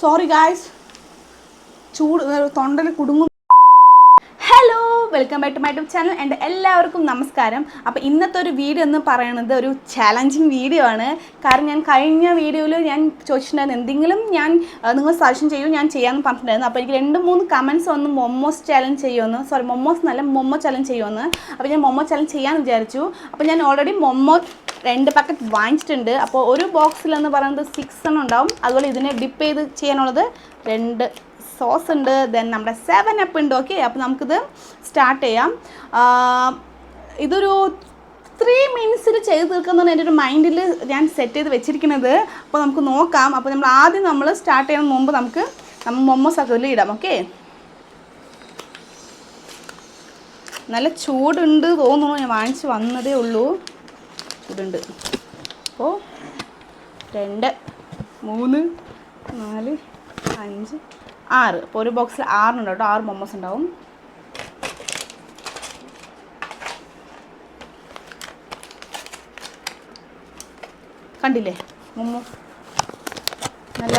Sorry guys, ചൂട് തൊണ്ടയിൽ കുടുങ്ങും. Hello, welcome back to my YouTube channel. എൻ്റെ എല്ലാവർക്കും നമസ്കാരം. അപ്പോൾ ഇന്നത്തെ ഒരു വീഡിയോ എന്ന് പറയുന്നത് ഒരു ചാലഞ്ചിങ് വീഡിയോ ആണ്. കാരണം ഞാൻ കഴിഞ്ഞ വീഡിയോയിൽ ഞാൻ ചോദിച്ചിട്ടുണ്ടായിരുന്നു എന്തെങ്കിലും നിങ്ങൾ സജഷൻ ചെയ്യൂ, ഞാൻ ചെയ്യാമെന്ന് പറഞ്ഞിട്ടുണ്ടായിരുന്നു. അപ്പോൾ എനിക്ക് 2-3 കമൻറ്റ്സ് വന്ന് മൊമ്മോസ് ചാലഞ്ച് ചെയ്യുമെന്ന്, മൊമ്മോസ് എന്നല്ല മൊമ്മോ ചാലഞ്ച് ചെയ്യുമെന്ന്. അപ്പോൾ ഞാൻ മൊമ്മോ ചാലഞ്ച് ചെയ്യാമെന്ന് വിചാരിച്ചു. അപ്പോൾ ഞാൻ ഓൾറെഡി മൊമ്മോ 2 പാക്കറ്റ് വാങ്ങിച്ചിട്ടുണ്ട്. അപ്പോൾ ഒരു ബോക്സിലെന്ന് പറയുന്നത് 6 എണ്ണം ഉണ്ടാവും. അതുപോലെ ഇതിനെ ഡിപ്പ് ചെയ്ത് ചെയ്യാനുള്ളത് 2 സോസ് ഉണ്ട്. ദെൻ നമ്മുടെ 7 അപ്പ് ഉണ്ട്. ഓക്കെ, അപ്പോൾ നമുക്കിത് സ്റ്റാർട്ട് ചെയ്യാം. ഇതൊരു 3 മിനിറ്റ്സിൽ ചെയ്ത് തീർക്കുന്നതാണ് എൻ്റെ ഒരു മൈൻഡിൽ ഞാൻ സെറ്റ് ചെയ്ത് വെച്ചിരിക്കുന്നത്. അപ്പോൾ നമുക്ക് നോക്കാം. അപ്പോൾ നമ്മൾ സ്റ്റാർട്ട് ചെയ്യുന്നതിന് മുമ്പ് നമുക്ക് മൊമ്മോസ് ഒക്കെ ഇടാം. ഓക്കെ, നല്ല ചൂടുണ്ട് തോന്നുന്നു. ഞാൻ വാങ്ങിച്ച് വന്നതേ ഉള്ളൂ. ചൂടുണ്ട്. അപ്പോൾ 2, 3, 4, 5, 6. അപ്പോൾ ഒരു ബോക്സിൽ 6 ഉണ്ട് കേട്ടോ. 6 മൊമ്മോസ് ഉണ്ടാവും. കണ്ടില്ലേ മൊമ്മോ? നല്ല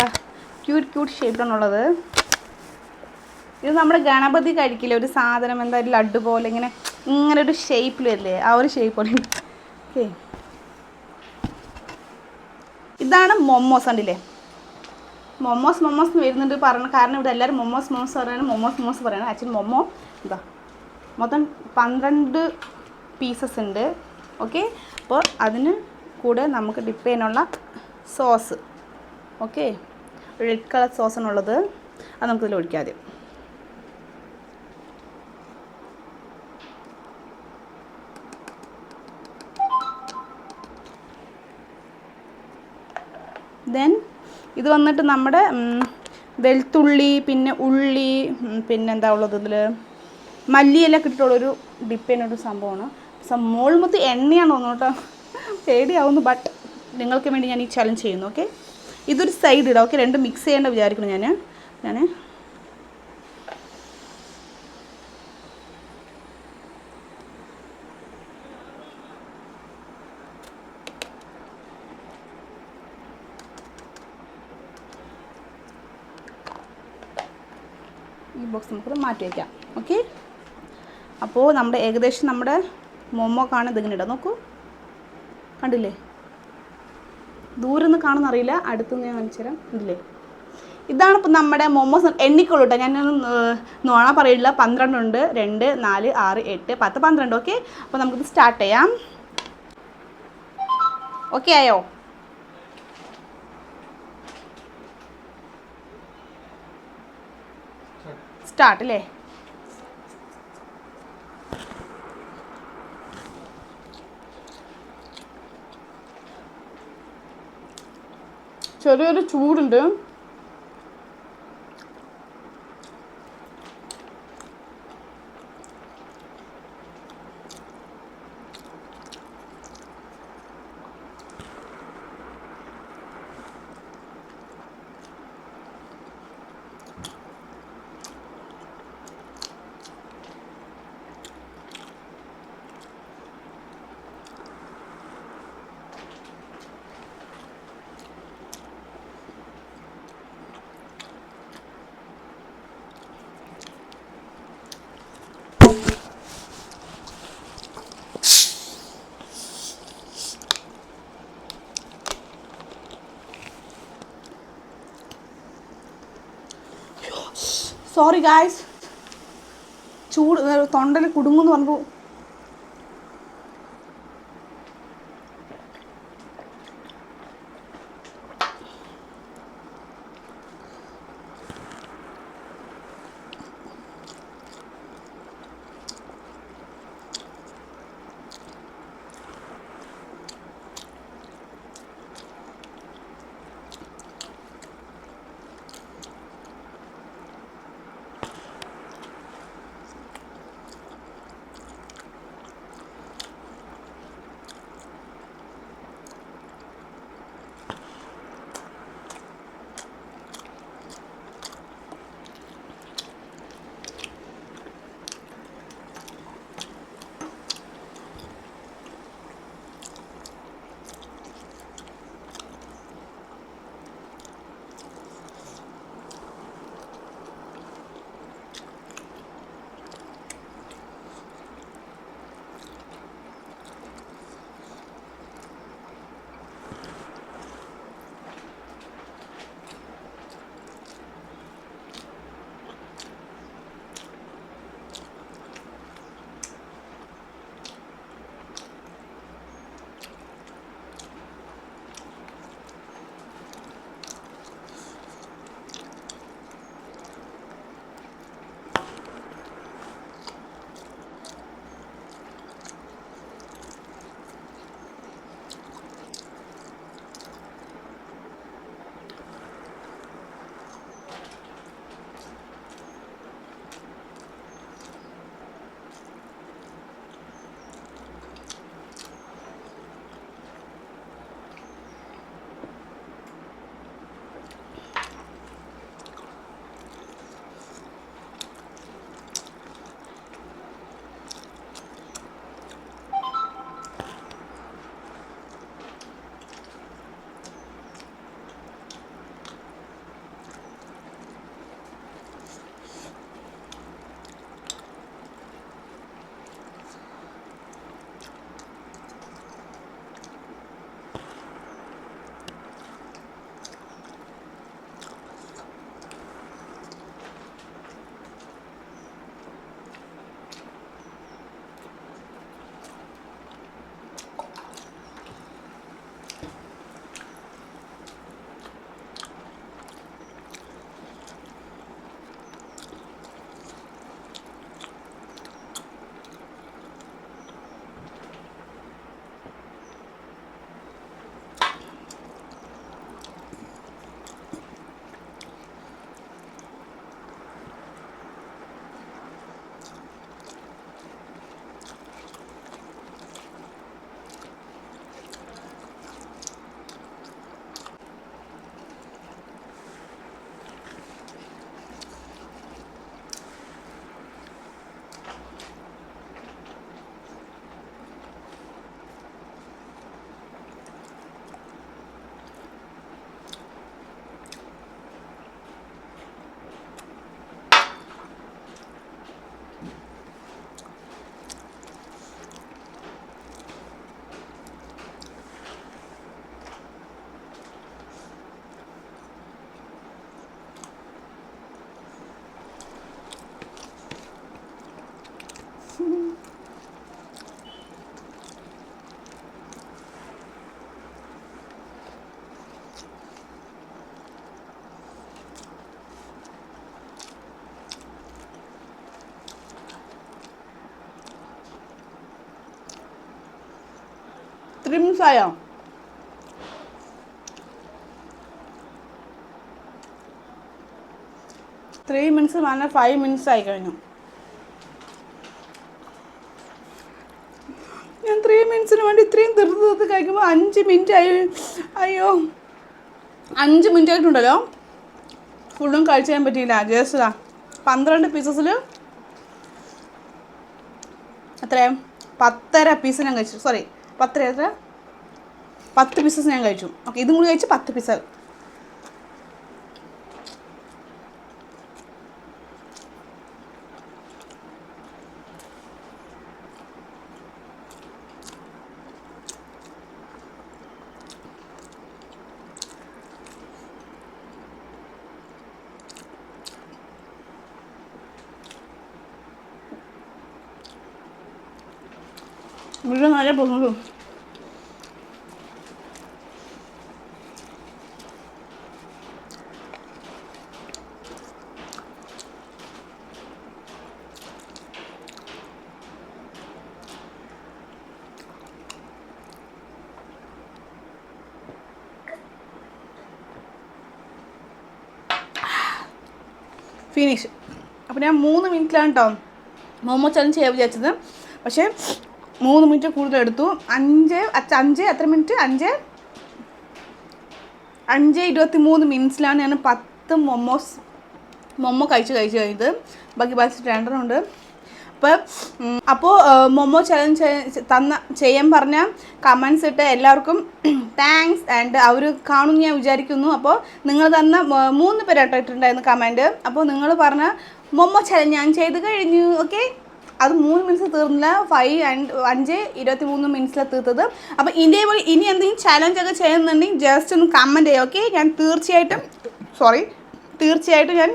ക്യൂട്ട് ഷേപ്പിലാണുള്ളത്. ഇത് നമ്മുടെ ഗണപതി കഴിക്കില്ലേ, ഒരു സാധനം എന്തായാലും ലഡ്ഡു പോലെ ഇങ്ങനെ ഒരു ഷേപ്പിൽ വരില്ലേ, ആ ഒരു ഷേപ്പ് പോലെ. ഓക്കെ, ഇതാണ് മൊമ്മോസ്. കണ്ടില്ലേ, മൊമ്മോസ് വരുന്നുണ്ട് പറയണം. കാരണം ഇവിടെ എല്ലാവരും മൊമ്മോസ് പറയണം, മൊമ്മോസ് പറയണം. ആക്ച്വലി മൊമ്മോ മൊത്തം 12 പീസസ് ഉണ്ട്. ഓക്കെ, അപ്പോൾ അതിന് കൂടെ നമുക്ക് ഡിപ്പ് ചെയ്യാനുള്ള സോസ്. ഓക്കെ, റെഡ് കളർ സോസാണുള്ളത്. അത് നമുക്കിതിൽ ഒഴിക്കാം ആദ്യം. ദെൻ ഇത് വന്നിട്ട് നമ്മുടെ വെളുത്തുള്ളി, പിന്നെ ഉള്ളി, പിന്നെ എന്താ ഉള്ളത്, ഇതിൽ മല്ലിയെല്ലാം കിട്ടിയിട്ടുള്ളൊരു ഡിപ്പ് ചെയ്യുന്നൊരു സംഭവമാണ്. മോൾമൊത്ത് എണ്ണയാണ് തോന്നുന്നു കേട്ടോ, പേടിയാവുന്നു. ബട്ട് നിങ്ങൾക്ക് വേണ്ടി ഞാൻ ഈ ചലഞ്ച് ചെയ്യുന്നു. ഓക്കെ, ഇതൊരു സൈഡ് ഇടാം. ഓക്കെ, 2 മിക്സ് ചെയ്യേണ്ട വിചാരിക്കണം ഞാൻ ഈ ബോക്സ് നമുക്കത് മാറ്റി വയ്ക്കാം. ഓക്കെ, അപ്പോൾ ഏകദേശം നമ്മുടെ മൊമ്മോ കാണാൻ ഇതിങ്ങനെ ഇടാം. നോക്കൂ, കണ്ടില്ലേ? ദൂരം നിന്ന് കാണുന്നറിയില്ല, അടുത്തുനിന്ന് ഞാൻ കാണിച്ചു തരാം. ഇല്ലേ, ഇതാണ് ഇപ്പോൾ നമ്മുടെ മൊമ്മോസ്. എണ്ണിക്കോളൂ കേട്ടോ, ഞാനൊന്നും നോണ പറയില്ല. 12 ഉണ്ട്. 2, 4, 6, 8, 10, 12. ഓക്കെ, അപ്പോൾ നമുക്കിത് സ്റ്റാർട്ട് ചെയ്യാം. ഓക്കെ ആയോ? സ്റ്റാർട്ട് അല്ലേ? ചെറിയൊരു ചൂടുണ്ട്. സോറി ഗായ്സ്, ചൂട് തൊണ്ടയിൽ കുടുങ്ങുമെന്ന് പറഞ്ഞപ്പോൾ 3 minutes ആയോ? 3 minutes പറഞ്ഞാൽ 5 minutes ആയി കഴിഞ്ഞു. ഞാൻ 3 minutesന് വേണ്ടി ഇത്രയും തീർത്ത് കഴിക്കുമ്പോൾ 5 minute ആയി. അയ്യോ, 5 minute ആയിട്ടുണ്ടല്ലോ. ഫുള്ളും കഴിച്ചു ചെയ്യാൻ പറ്റിയില്ല. ജസ്റ്റ് 12 പീസസിൽ എത്രയും 10.5 പീസ് ഞാൻ കഴിച്ചു. സോറി, 10 പീസസ് ഞാൻ കഴിച്ചു. ഓക്കെ, ഇതും കൂടി കഴിച്ച് 10 പീസ്. വീഡിയോ നല്ല പോകുന്നു. ഫിനിഷ്. അപ്പോൾ ഞാൻ 3 മിനിറ്റിലാണ് കേട്ടോ മോമോ ചലഞ്ച് ചെയ്യാൻ വിചാരിച്ചത്. പക്ഷേ 3 മിനിറ്റ് കൂടുതൽ എടുത്തു. 5 എത്ര മിനിറ്റ്? 5:23 മിനിറ്റ്സിലാണ് ഞാൻ 10 മൊമോ കഴിച്ച് കഴിഞ്ഞത്. ബാക്കി 2 ഉണ്ട്. അപ്പോൾ മൊമോ ചലഞ്ച് ചെയ്യാൻ പറഞ്ഞ കമൻസ് ഇട്ട് എല്ലാവർക്കും താങ്ക്സ്. ആൻഡ് അവർ കാണുമെന്ന് ഞാൻ വിചാരിക്കുന്നു. അപ്പോൾ നിങ്ങൾ തന്ന 3 പേരായിട്ട് ഇട്ടിട്ടുണ്ടായിരുന്നു കമൻറ്റ്. അപ്പോൾ നിങ്ങൾ പറഞ്ഞ മൊമോ ചലഞ്ച് ഞാൻ ചെയ്ത് കഴിഞ്ഞു. ഓക്കെ, അത് 3 മിനിറ്റ്സ് തീർന്നില്ല. 5:23 മിനിറ്റ്സിലാണ് തീർത്തത്. അപ്പോൾ ഇതേപോലെ ഇനി എന്തെങ്കിലും ചലഞ്ചൊക്കെ ചെയ്യുന്നുണ്ടെങ്കിൽ ജസ്റ്റ് ഒന്ന് കമൻറ്റ് ചെയ്യുക. ഓക്കെ, ഞാൻ തീർച്ചയായിട്ടും ഞാൻ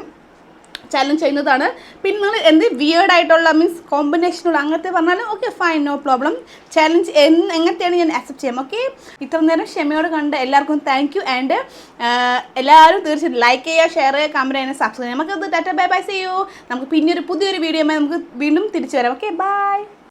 ചലഞ്ച് ചെയ്യുന്നതാണ്. പിന്നെ നിങ്ങൾ എന്ത് വിയേർഡായിട്ടുള്ള മീൻസ് കോമ്പിനേഷനുള്ള അങ്ങനത്തെ പറഞ്ഞാലും okay, fine, no problem. Challenge എങ്ങനത്തെയാണ് ഞാൻ അക്സെപ്റ്റ് ചെയ്യാം. ഓക്കെ, ഇത്ര നേരം ക്ഷമയോട് കണ്ട് എല്ലാവർക്കും താങ്ക് യു. ആൻഡ് എല്ലാവരും തീർച്ചയായിട്ടും ലൈക്ക് ചെയ്യുക, ഷെയർ ചെയ്യുക, കമൻറ്റ് ചെയ്യുക, സബ്സ്ക്രൈബ് ചെയ്യുക. നമുക്കത് tata bye bye, see you. നമുക്ക് പിന്നെ പുതിയൊരു വീഡിയോ നമുക്ക് വീണ്ടും തിരിച്ചു വരാം. Okay, by.